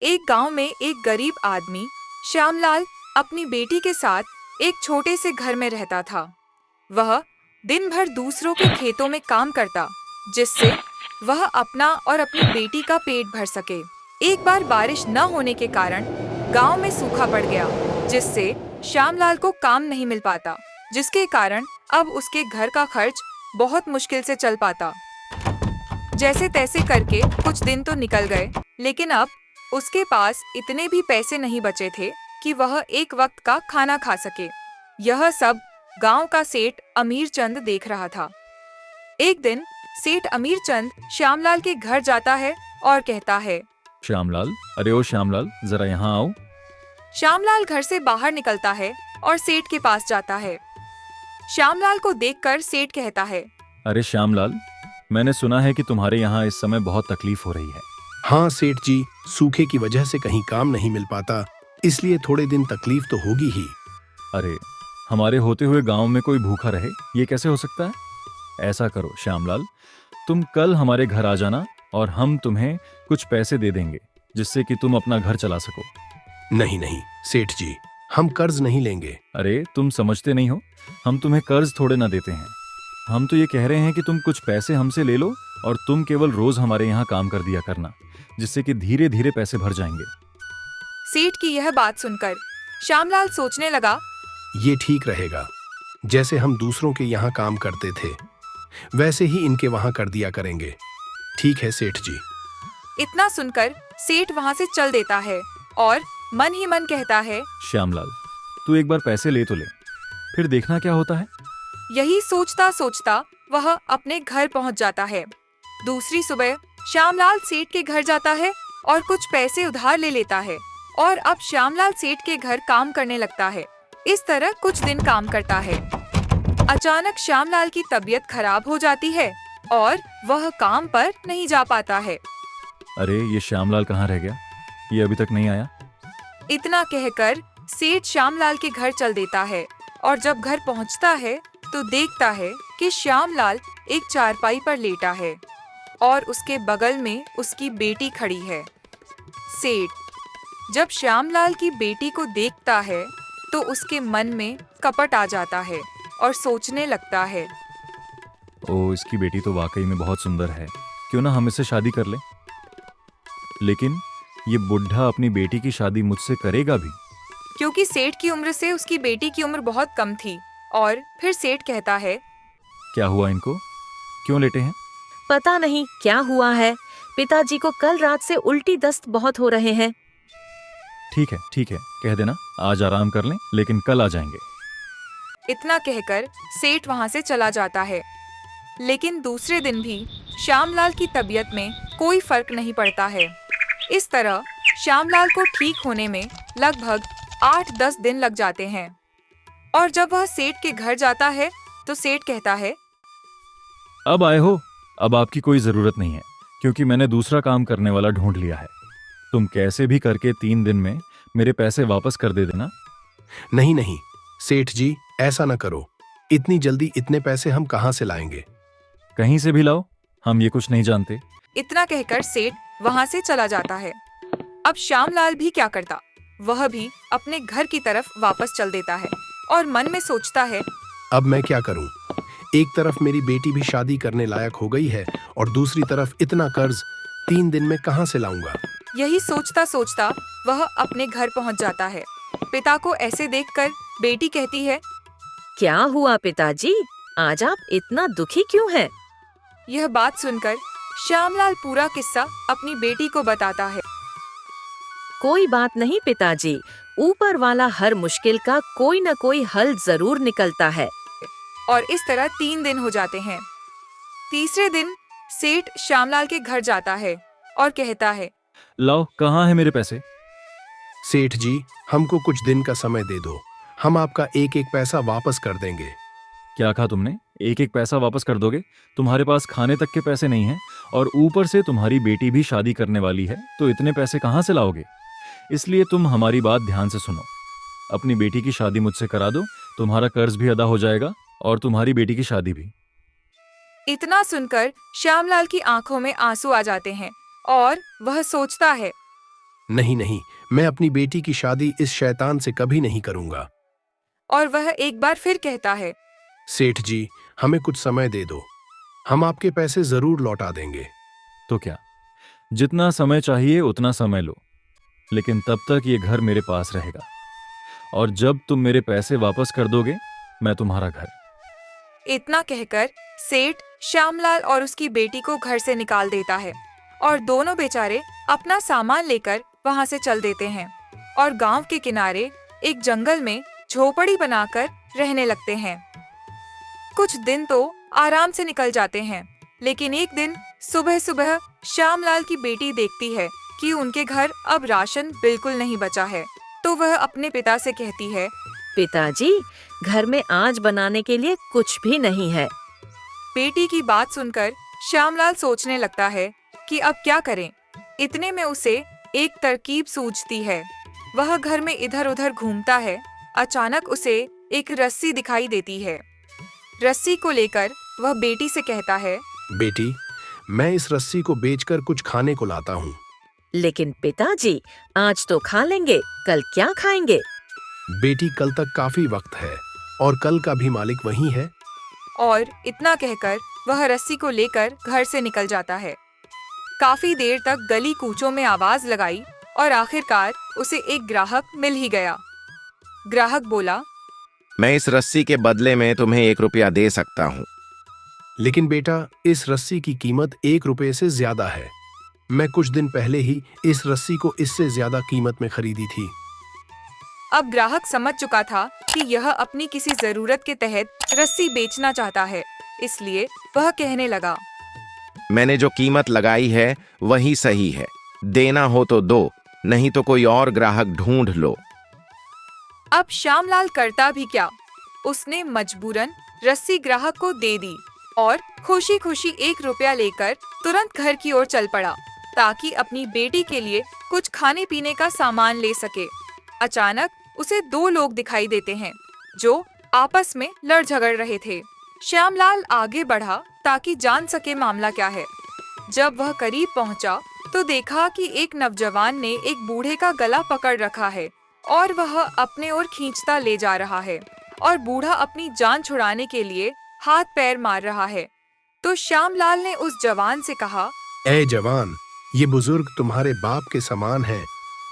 एक गांव में एक गरीब आदमी श्यामलाल अपनी बेटी के साथ एक छोटे से घर में रहता था। वह दिन भर दूसरों के खेतों में काम करता, जिससे वह अपना और अपनी बेटी का पेट भर सके। एक बार बारिश न होने के कारण गांव में सूखा पड़ गया, जिससे श्यामलाल को काम नहीं मिल पाता, जिसके कारण अब उसके घर का खर्च बहुत मुश्किल से चल पाता। जैसे तैसे करके कुछ दिन तो निकल गए, लेकिन अब उसके पास इतने भी पैसे नहीं बचे थे कि वह एक वक्त का खाना खा सके। यह सब गांव का सेठ अमीर चंद देख रहा था। एक दिन सेठ अमीर चंद श्यामलाल के घर जाता है और कहता है, श्यामलाल, अरे ओ श्यामलाल, जरा यहाँ आओ। श्यामलाल घर से बाहर निकलता है और सेठ के पास जाता है। श्यामलाल को देखकर सेठ कहता है, अरे श्यामलाल, मैंने सुना है कि तुम्हारे यहाँ इस समय बहुत तकलीफ हो रही है। हाँ सेठ जी, सूखे की वजह से कहीं काम नहीं मिल पाता, इसलिए थोड़े दिन तकलीफ तो होगी ही। अरे, हमारे होते हुए गांव में कोई भूखा रहे, ये कैसे हो सकता है? ऐसा करो श्यामलाल, तुम कल हमारे घर आ जाना और हम तुम्हें कुछ पैसे दे देंगे, जिससे कि तुम अपना घर चला सको। नहीं नहीं सेठ जी, हम कर्ज नहीं लेंगे। अरे, तुम समझते नहीं हो, हम तुम्हें कर्ज थोड़े ना देते हैं। हम तो ये कह रहे हैं कि तुम कुछ पैसे हमसे ले लो और तुम केवल रोज हमारे यहाँ काम कर दिया करना, जिससे कि धीरे धीरे पैसे भर जाएंगे। सेठ की यह बात सुनकर श्यामलाल सोचने लगा, ये ठीक रहेगा। जैसे हम दूसरों के यहाँ काम करते थे, वैसे ही इनके वहाँ कर दिया करेंगे। ठीक है सेठ जी। इतना सुनकर सेठ वहाँ से चल देता है और मन ही मन कहता है, श्यामलाल, तू एक बार पैसे ले तो ले, फिर देखना क्या होता है। यही सोचता सोचता वह अपने घर पहुँच जाता है। दूसरी सुबह श्यामलाल सेठ के घर जाता है और कुछ पैसे उधार ले लेता है और अब श्यामलाल सेठ के घर काम करने लगता है। इस तरह कुछ दिन काम करता है। अचानक श्यामलाल की तबीयत खराब हो जाती है और वह काम पर नहीं जा पाता है। अरे, ये श्यामलाल कहाँ रह गया? ये अभी तक नहीं आया। इतना कहकर सेठ श्यामलाल के घर चल देता है और जब घर पहुंचता है तो देखता है कि श्यामलाल एक चारपाई पर लेटा है और उसके बगल में उसकी बेटी खड़ी है। सेठ जब श्यामलाल की बेटी को देखता है तो उसके मन में कपट आ जाता है और सोचने लगता है, ओ, इसकी बेटी तो वाकई में बहुत सुंदर है, क्यों ना हम इससे शादी कर लें। लेकिन ये बुढ़ा अपनी बेटी की शादी मुझसे करेगा भी? क्योंकि सेठ की उम्र से उसकी बेटी की उम्र बहुत कम थी। और फिर सेठ कहता है, क्या हुआ इनको, क्यों लेटे हैं? पता नहीं क्या हुआ है, पिताजी को कल रात से उल्टी दस्त बहुत हो रहे हैं। ठीक है, कह देना आज आराम कर लें, लेकिन कल आ जाएंगे। इतना कहकर सेठ वहाँ से चला जाता है। लेकिन दूसरे दिन भी श्यामलाल की तबीयत में कोई फर्क नहीं पड़ता है। इस तरह श्यामलाल को ठीक होने में लगभग 8-10 दिन लग जाते हैं। और जब वह सेठ के घर जाता है तो सेठ कहता है, अब आए हो, अब आपकी कोई जरूरत नहीं है, क्योंकि मैंने दूसरा काम करने वाला ढूंढ लिया है। तुम कैसे भी करके 3 दिन में मेरे पैसे वापस कर दे देना। नहीं नहीं सेठ जी, ऐसा न करो। इतनी जल्दी इतने पैसे हम कहाँ से लाएंगे? कहीं से भी लाओ, हम ये कुछ नहीं जानते। इतना कहकर सेठ वहाँ से चला जाता है। अब श्यामलाल भी क्या करता, वह भी अपने घर की तरफ वापस चल देता है और मन में सोचता है, अब मैं क्या करूं? एक तरफ मेरी बेटी भी शादी करने लायक हो गई है और दूसरी तरफ इतना कर्ज 3 दिन में कहां से लाऊंगा? यही सोचता सोचता वह अपने घर पहुंच जाता है। पिता को ऐसे देखकर बेटी कहती है, क्या हुआ पिताजी, आज आप इतना दुखी क्यों हैं? यह बात सुनकर श्यामलाल पूरा किस्सा अपनी बेटी को बताता है। कोई बात नहीं पिताजी, ऊपर वाला हर मुश्किल का कोई न कोई हल जरूर निकलता है। और इस तरह 3 दिन हो जाते हैं। तीसरे दिन सेठ श्यामलाल के घर जाता है और कहता है, लाओ, कहाँ है मेरे पैसे? सेठ जी, हमको कुछ दिन का समय दे दो, हम आपका एक एक पैसा वापस कर देंगे। क्या कहा तुमने? एक एक पैसा वापस कर दोगे? तुम्हारे पास खाने तक के पैसे नहीं हैं और ऊपर से तुम्हारी बेटी भी शादी करने वाली है, तो इतने पैसे कहाँ से लाओगे? इसलिए तुम हमारी बात ध्यान से सुनो। अपनी बेटी की शादी मुझसे करा दो, तुम्हारा कर्ज भी अदा हो जाएगा और तुम्हारी बेटी की शादी भी। इतना सुनकर श्यामलाल की आंखों में आंसू आ जाते हैं और वह सोचता है, नहीं नहीं, मैं अपनी बेटी की शादी इस शैतान से कभी नहीं करूंगा। और वह एक बार फिर कहता है, सेठ जी, हमें कुछ समय दे दो, हम आपके पैसे जरूर लौटा देंगे। तो क्या, जितना समय चाहिए उतना समय लो, लेकिन तब तक ये घर मेरे पास रहेगा, और जब तुम मेरे पैसे वापस कर दोगे मैं तुम्हारा घर। इतना कहकर सेठ श्यामलाल और उसकी बेटी को घर से निकाल देता है और दोनों बेचारे अपना सामान लेकर वहां से चल देते हैं और गांव के किनारे एक जंगल में झोपड़ी बनाकर रहने लगते हैं। कुछ दिन तो आराम से निकल जाते हैं, लेकिन एक दिन सुबह सुबह श्यामलाल की बेटी देखती है कि उनके घर अब राशन बिल्कुल नहीं बचा है, तो वह अपने पिता से कहती है, पिताजी, घर में आज बनाने के लिए कुछ भी नहीं है। बेटी की बात सुनकर श्यामलाल सोचने लगता है कि अब क्या करें। इतने में उसे एक तरकीब सूझती है। वह घर में इधर उधर घूमता है। अचानक उसे एक रस्सी दिखाई देती है। रस्सी को लेकर वह बेटी से कहता है, बेटी, मैं इस रस्सी को बेचकर कुछ खाने को लाता हूँ। लेकिन पिताजी, आज तो खा लेंगे, कल क्या खाएंगे? बेटी, कल तक काफी वक्त है और कल का भी मालिक वही है। और इतना कहकर वह रस्सी को लेकर घर से निकल जाता है। काफी देर तक गली कूचों में आवाज लगाई और आखिरकार उसे एक ग्राहक मिल ही गया। ग्राहक बोला, मैं इस रस्सी के बदले में तुम्हें 1 रुपया दे सकता हूँ। लेकिन बेटा, इस रस्सी की कीमत 1 रुपये से ज्यादा है। मैं कुछ दिन पहले ही इस रस्सी को इससे ज्यादा कीमत में खरीदी थी। अब ग्राहक समझ चुका था कि यह अपनी किसी जरूरत के तहत रस्सी बेचना चाहता है, इसलिए वह कहने लगा, मैंने जो कीमत लगाई है वही सही है, देना हो तो दो, नहीं तो कोई और ग्राहक ढूंढ लो। अब श्यामलाल करता भी क्या, उसने मजबूरन रस्सी ग्राहक को दे दी और खुशी खुशी 1 रुपया लेकर तुरंत घर की ओर चल पड़ा ताकि अपनी बेटी के लिए कुछ खाने पीने का सामान ले सके। अचानक उसे 2 लोग दिखाई देते हैं जो आपस में लड़ झगड़ रहे थे। श्यामलाल आगे बढ़ा ताकि जान सके मामला क्या है। जब वह करीब पहुंचा तो देखा कि एक नौजवान ने एक बूढ़े का गला पकड़ रखा है और वह अपने ओर खींचता ले जा रहा है और बूढ़ा अपनी जान छुड़ाने के लिए हाथ पैर मार रहा है। तो श्यामलाल ने उस जवान से कहा, ए जवान, ये बुजुर्ग तुम्हारे बाप के समान हैं,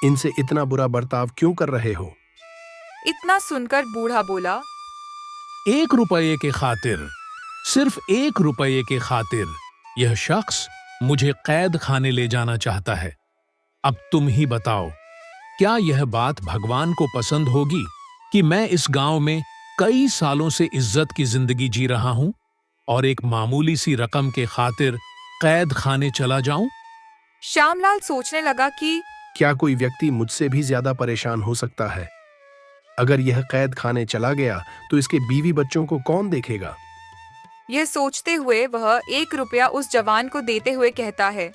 इनसे इतना बुरा बर्ताव क्यों कर रहे हो? इतना सुनकर बूढ़ा बोला, 1 रुपये के खातिर, सिर्फ 1 रुपये के खातिर यह शख्स मुझे कैद खाने ले जाना चाहता है। अब तुम ही बताओ, क्या यह बात भगवान को पसंद होगी कि मैं इस गांव में कई सालों से इज्जत की जिंदगी जी रहा हूं और एक मामूली सी रकम के खातिर कैद खाने चला जाऊं? श्यामलाल सोचने लगा कि क्या कोई व्यक्ति मुझसे भी ज्यादा परेशान हो सकता है? अगर यह कैद खाने चला गया तो इसके बीवी बच्चों को कौन देखेगा? यह सोचते हुए वह 1 रुपया उस जवान को देते हुए कहता है,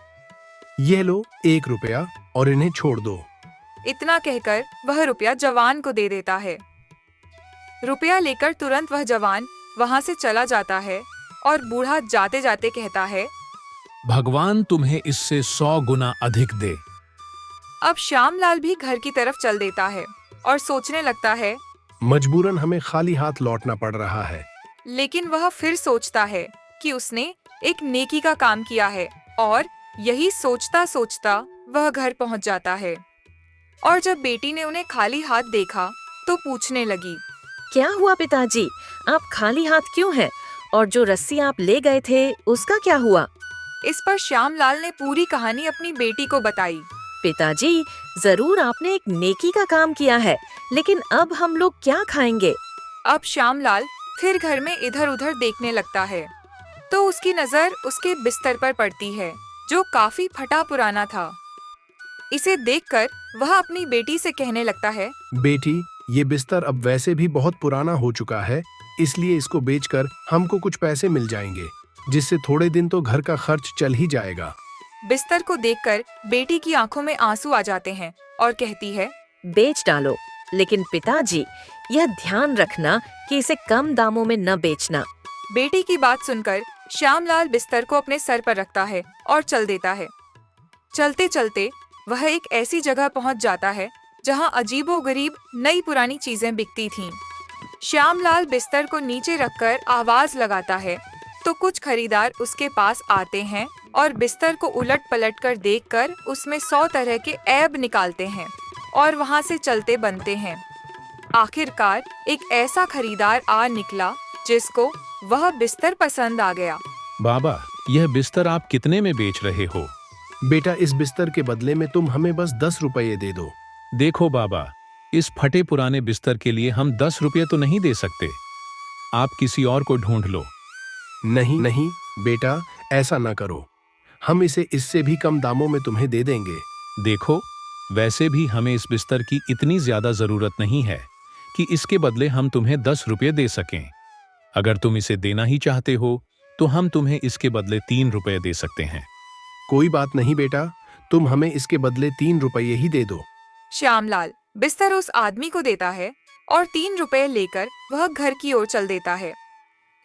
ये लो 1 रुपया और इन्हें छोड़ दो। इतना कहकर वह रुपया जवान को दे देता है। रुपया लेकर तुरंत वह जवान वहां से चला जाता है और बूढ़ा जाते जाते कहता है, भगवान तुम्हें इससे 100 गुना अधिक दे। अब श्यामलाल भी घर की तरफ चल देता है और सोचने लगता है, मजबूरन हमें खाली हाथ लौटना पड़ रहा है। लेकिन वह फिर सोचता है कि उसने एक नेकी का काम किया है और यही सोचता सोचता वह घर पहुंच जाता है। और जब बेटी ने उन्हें खाली हाथ देखा तो पूछने लगी, क्या हुआ पिताजी, आप खाली हाथ क्यों हैं? और जो रस्सी आप ले गए थे उसका क्या हुआ? इस पर श्यामलाल ने पूरी कहानी अपनी बेटी को बताई। पिताजी, जरूर आपने एक नेकी का काम किया है, लेकिन अब हम लोग क्या खाएंगे? अब श्यामलाल फिर घर में इधर उधर देखने लगता है तो उसकी नजर उसके बिस्तर पर पड़ती है जो काफी फटा पुराना था। इसे देखकर वह अपनी बेटी से कहने लगता है, बेटी, ये बिस्तर अब वैसे भी बहुत पुराना हो चुका है, इसलिए इसको बेचकर हमको कुछ पैसे मिल जाएंगे, जिससे थोड़े दिन तो घर का खर्च चल ही जाएगा। बिस्तर को देखकर बेटी की आंखों में आंसू आ जाते हैं और कहती है, बेच डालो, लेकिन पिताजी यह ध्यान रखना कि इसे कम दामों में न बेचना। बेटी की बात सुनकर श्यामलाल बिस्तर को अपने सर पर रखता है और चल देता है। चलते चलते वह एक ऐसी जगह पहुंच जाता है जहां अजीबोगरीब नई पुरानी चीजें बिकती थीं। श्यामलाल बिस्तर को नीचे रखकर आवाज लगाता है तो कुछ खरीदार उसके पास आते हैं और बिस्तर को उलट पलट कर देखकर उसमें 100 तरह के ऐब निकालते हैं और वहां से चलते बनते हैं। आखिरकार एक ऐसा खरीदार आ निकला जिसको वह बिस्तर पसंद आ गया। बाबा, यह बिस्तर आप कितने में बेच रहे हो? बेटा, इस बिस्तर के बदले में तुम हमें बस 10 रुपये दे दो। देखो बाबा, इस फटे पुराने बिस्तर के लिए हम 10 रुपये तो नहीं दे सकते। आप किसी और को ढूंढ लो। नहीं नहीं बेटा, ऐसा ना करो। हम इसे इससे भी कम दामों में तुम्हें दे देंगे। देखो, वैसे भी हमें इस बिस्तर की इतनी ज्यादा जरूरत नहीं है कि इसके बदले हम तुम्हें 10 रुपये दे सकें। अगर तुम इसे देना ही चाहते हो तो हम तुम्हें इसके बदले 3 रुपये दे सकते हैं। कोई बात नहीं बेटा, तुम हमें इसके बदले 3 रुपये ही दे दो। श्यामलाल बिस्तर उस आदमी को देता है और 3 रुपए लेकर वह घर की ओर चल देता है।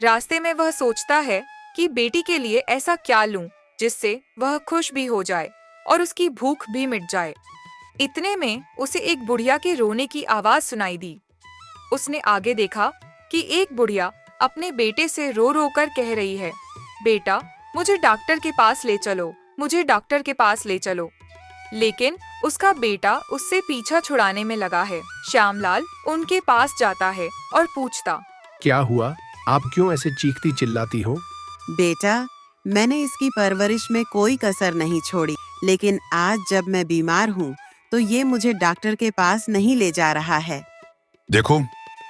रास्ते में वह सोचता है कि बेटी के लिए ऐसा क्या लूं जिससे वह खुश भी हो जाए और उसकी भूख भी मिट जाए। इतने में उसे एक बुढ़िया के रोने की आवाज सुनाई दी। उसने आगे देखा कि एक बुढ़िया अपने बेटे से रो रो कर कह रही है, बेटा मुझे डॉक्टर के पास ले चलो, मुझे डॉक्टर के पास ले चलो। लेकिन उसका बेटा उससे पीछा छुड़ाने में लगा है। श्यामलाल उनके पास जाता है और पूछता, क्या हुआ? आप क्यों ऐसे चीखती चिल्लाती हो? बेटा, मैंने इसकी परवरिश में कोई कसर नहीं छोड़ी, लेकिन आज जब मैं बीमार हूँ तो ये मुझे डॉक्टर के पास नहीं ले जा रहा है। देखो,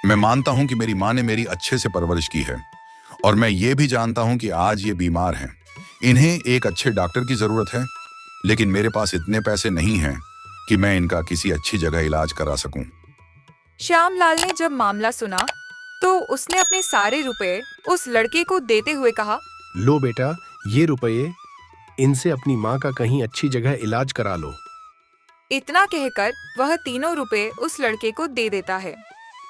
मैं मानता हूँ कि मेरी माँ ने मेरी अच्छे से परवरिश की है और मैं ये भी जानता हूँ कि आज ये बीमार हैं। इन्हें एक अच्छे डॉक्टर की जरूरत है, लेकिन मेरे पास इतने पैसे नहीं हैं कि मैं इनका किसी अच्छी जगह इलाज करा सकूं। श्यामलाल ने जब मामला सुना तो उसने अपने सारे रुपए उस लड़के को देते हुए कहा, लो बेटा, ये रुपये, इनसे अपनी माँ का कहीं अच्छी जगह इलाज करा लो। इतना कहकर वह 3 रुपए उस लड़के को दे देता है।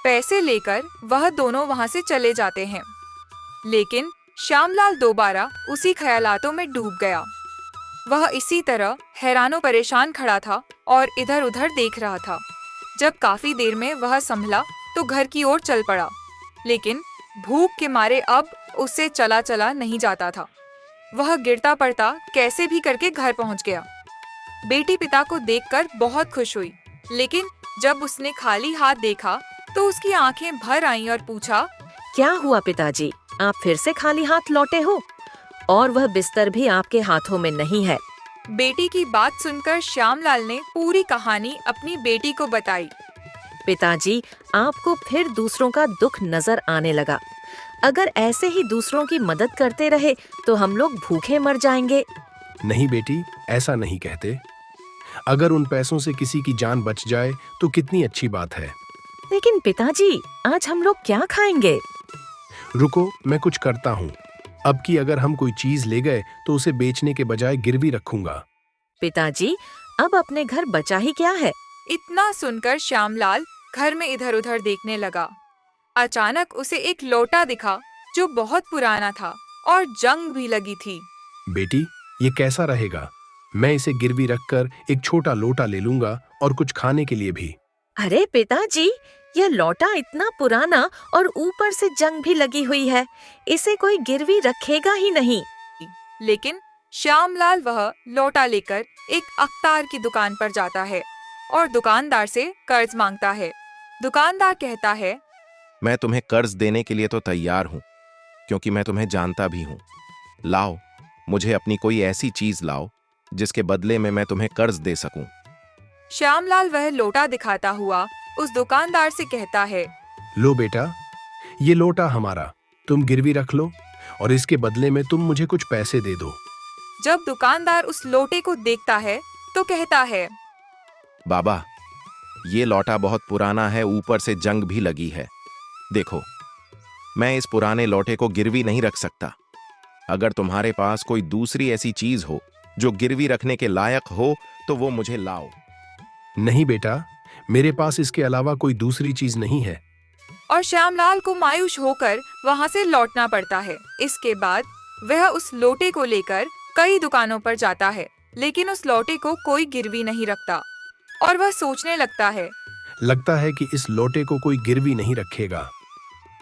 पैसे लेकर वह दोनों वहां से चले जाते हैं। लेकिन श्यामलाल दोबारा उसी ख्यालातों में डूब गया। वह इसी तरह हैरानो परेशान खड़ा था और इधर उधर देख रहा था। जब काफी देर में वह संभला तो घर की ओर चल पड़ा, लेकिन भूख के मारे अब उससे चला चला नहीं जाता था। वह गिरता पड़ता कैसे भी करके घर पहुंच गया। बेटी पिता को देखकर बहुत खुश हुई, लेकिन जब उसने खाली हाथ देखा तो उसकी आंखें भर आईं और पूछा, क्या हुआ पिताजी, आप फिर से खाली हाथ लौटे हो? और वह बिस्तर भी आपके हाथों में नहीं है। बेटी की बात सुनकर श्यामलाल ने पूरी कहानी अपनी बेटी को बताई। पिताजी, आपको फिर दूसरों का दुख नजर आने लगा। अगर ऐसे ही दूसरों की मदद करते रहे तो हम लोग भूखे मर जाएंगे। नहीं बेटी, ऐसा नहीं कहते। अगर उन पैसों से किसी की जान बच जाए तो कितनी अच्छी बात है। लेकिन पिताजी, आज हम लोग क्या खाएंगे? रुको, मैं कुछ करता हूँ। अब की अगर हम कोई चीज ले गए तो उसे बेचने के बजाय गिरवी रखूंगा। पिताजी, अब अपने घर बचा ही क्या है? इतना सुनकर श्यामलाल घर में इधर उधर देखने लगा। अचानक उसे एक लोटा दिखा जो बहुत पुराना था और जंग भी लगी थी। बेटी, ये कैसा रहेगा? मैं इसे गिरवी रखकर एक छोटा लोटा ले लूंगा और कुछ खाने के लिए भी। अरे पिताजी, यह लोटा इतना पुराना और ऊपर से जंग भी लगी हुई है, इसे कोई गिरवी रखेगा ही नहीं। लेकिन श्यामलाल वह लोटा लेकर एक अख्तार की दुकान पर जाता है और दुकानदार से कर्ज मांगता है। दुकानदार कहता है, मैं तुम्हें कर्ज देने के लिए तो तैयार हूं, क्योंकि मैं तुम्हें जानता भी हूं। लाओ, मुझे अपनी कोई ऐसी चीज लाओ जिसके बदले में मैं तुम्हें कर्ज दे सकूं। श्यामलाल वह लोटा दिखाता हुआ उस दुकानदार से कहता है, लो बेटा, ये लोटा हमारा, तुम गिरवी रख लो और इसके बदले में तुम मुझे कुछ पैसे दे दो। जब दुकानदार उस लोटे को देखता है तो कहता है, बाबा, ये लोटा बहुत पुराना है, ऊपर से जंग भी लगी है। देखो, मैं इस पुराने लोटे को गिरवी नहीं रख सकता। अगर तुम्हारे पास कोई दूसरी ऐसी चीज हो जो गिरवी रखने के लायक हो तो वो मुझे लाओ। नहीं बेटा, मेरे पास इसके अलावा कोई दूसरी चीज नहीं है। और श्यामलाल को मायूस होकर वहां से लौटना पड़ता है। इसके बाद वह उस लोटे को लेकर कई दुकानों पर जाता है, लेकिन उस लौटे को कोई गिरवी नहीं रखता और वह सोचने लगता है कि इस लोटे को कोई गिरवी नहीं रखेगा।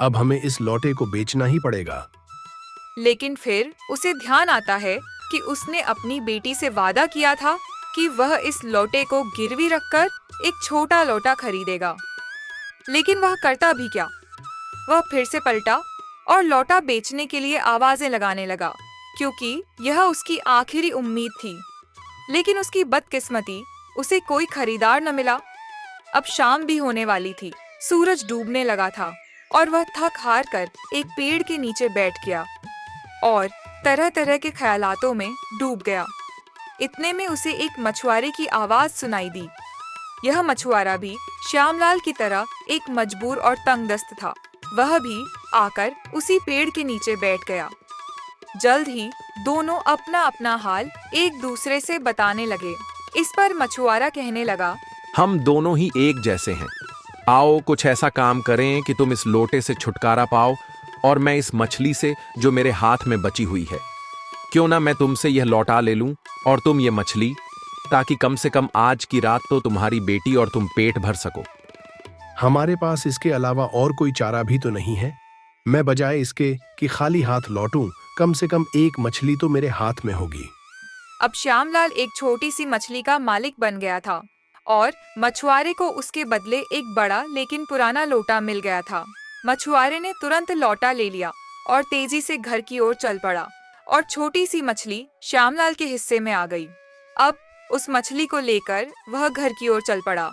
अब हमें इस लोटे को बेचना ही पड़ेगा। लेकिन फिर उसे ध्यान आता है कि उसने अपनी बेटी से वादा किया था कि वह इस लोटे को गिरवी रखकर एक छोटा लोटा खरीदेगा। लेकिन वह करता भी क्या? वह फिर से पलटा और लोटा बेचने के लिए आवाजें लगाने लगा, क्योंकि यह उसकी आखिरी उम्मीद थी। लेकिन उसकी बदकिस्मती, उसे कोई खरीदार न मिला। अब शाम भी होने वाली थी, सूरज डूबने लगा था और वह थक हार कर एक पेड़ के नीचे बैठ गया और तरह तरह के ख्यालातों में डूब गया। इतने में उसे एक मछुआरे की आवाज सुनाई दी। यह मछुआरा भी श्यामलाल की तरह एक मजबूर और तंगदस्त था। वह भी आकर उसी पेड़ के नीचे बैठ गया। जल्द ही दोनों अपना अपना हाल एक दूसरे से बताने लगे। इस पर मछुआरा कहने लगा, हम दोनों ही एक जैसे हैं। आओ कुछ ऐसा काम करें कि तुम इस लोटे से छुटकारा पाओ और मैं इस मछली से जो मेरे हाथ में बची हुई है। क्यों ना मैं तुमसे यह लौटा ले लूं और तुम ये मछली, ताकि कम से कम आज की रात तो तुम्हारी बेटी और तुम पेट भर सको। हमारे पास इसके अलावा और कोई चारा भी तो नहीं है। मैं बजाय इसके कि खाली हाथ लौटूं, कम से कम एक मछली तो मेरे हाथ में होगी। अब श्यामलाल एक छोटी सी मछली का मालिक बन गया था और मछुआरे को उसके बदले एक बड़ा लेकिन पुराना लोटा मिल गया था। मछुआरे ने तुरंत लोटा ले लिया और तेजी से घर की ओर चल पड़ा और छोटी सी मछली श्यामलाल के हिस्से में आ गई। अब उस मछली को लेकर वह घर की ओर चल पड़ा।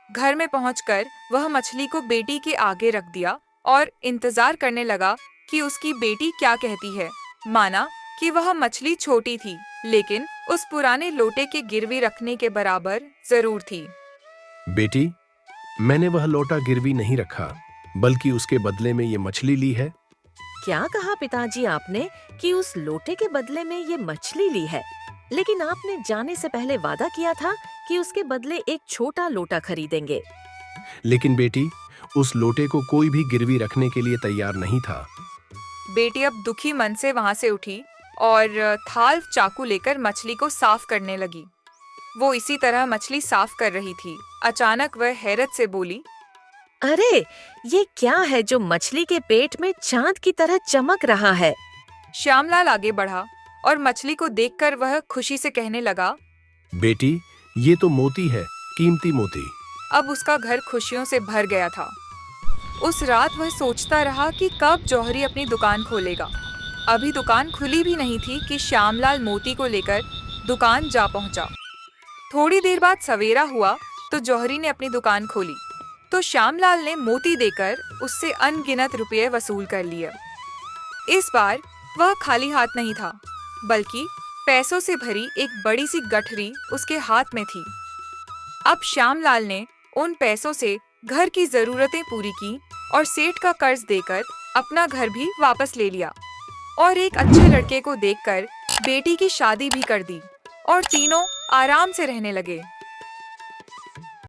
घर में पहुंचकर वह मछली को बेटी के आगे रख दिया और इंतजार करने लगा कि उसकी बेटी क्या कहती है। माना कि वह मछली छोटी थी, लेकिन उस पुराने लोटे के गिरवी रखने के बराबर जरूर थी। बेटी, मैंने वह लोटा गिरवी नहीं रखा, बल्कि उसके बदले में ये मछली ली है। क्या कहा पिताजी आपने कि उस लोटे के बदले में ये मछली ली है? लेकिन आपने जाने से पहले वादा किया था कि उसके बदले एक छोटा लोटा खरीदेंगे। लेकिन बेटी, उस लोटे को कोई भी गिरवी रखने के लिए तैयार नहीं था। बेटी अब दुखी मन से वहां से उठी और थाल चाकू लेकर मछली को साफ करने लगी। वो इसी तरह मछली साफ कर रही थी। अचानक वह हैरत से बोली, अरे, ये क्या है जो मछली के पेट में चांद की तरह चमक रहा है? श्यामलाल आगे बढ़ा और मछली को देखकर वह खुशी से कहने लगा, बेटी, ये तो मोती है, कीमती मोती। अब उसका घर खुशियों से भर गया था। उस रात वह सोचता रहा कि कब जौहरी अपनी दुकान खोलेगा। अभी दुकान खुली भी नहीं थी कि श्यामलाल मोती को लेकर दुकान जा पहुंचा। थोड़ी देर बाद सवेरा हुआ तो जौहरी ने अपनी दुकान खोली तो श्यामलाल ने मोती देकर उससे अनगिनत रुपये वसूल कर लिए। इस बार वह खाली हाथ नहीं था, बल्कि पैसों से भरी एक बड़ी सी गठरी उसके हाथ में थी। अब श्यामलाल ने उन पैसों से घर की जरूरतें पूरी की और सेठ का कर्ज देकर अपना घर भी वापस ले लिया और एक अच्छे लड़के को देखकर बेटी की शादी भी कर दी और तीनों आराम से रहने लगे।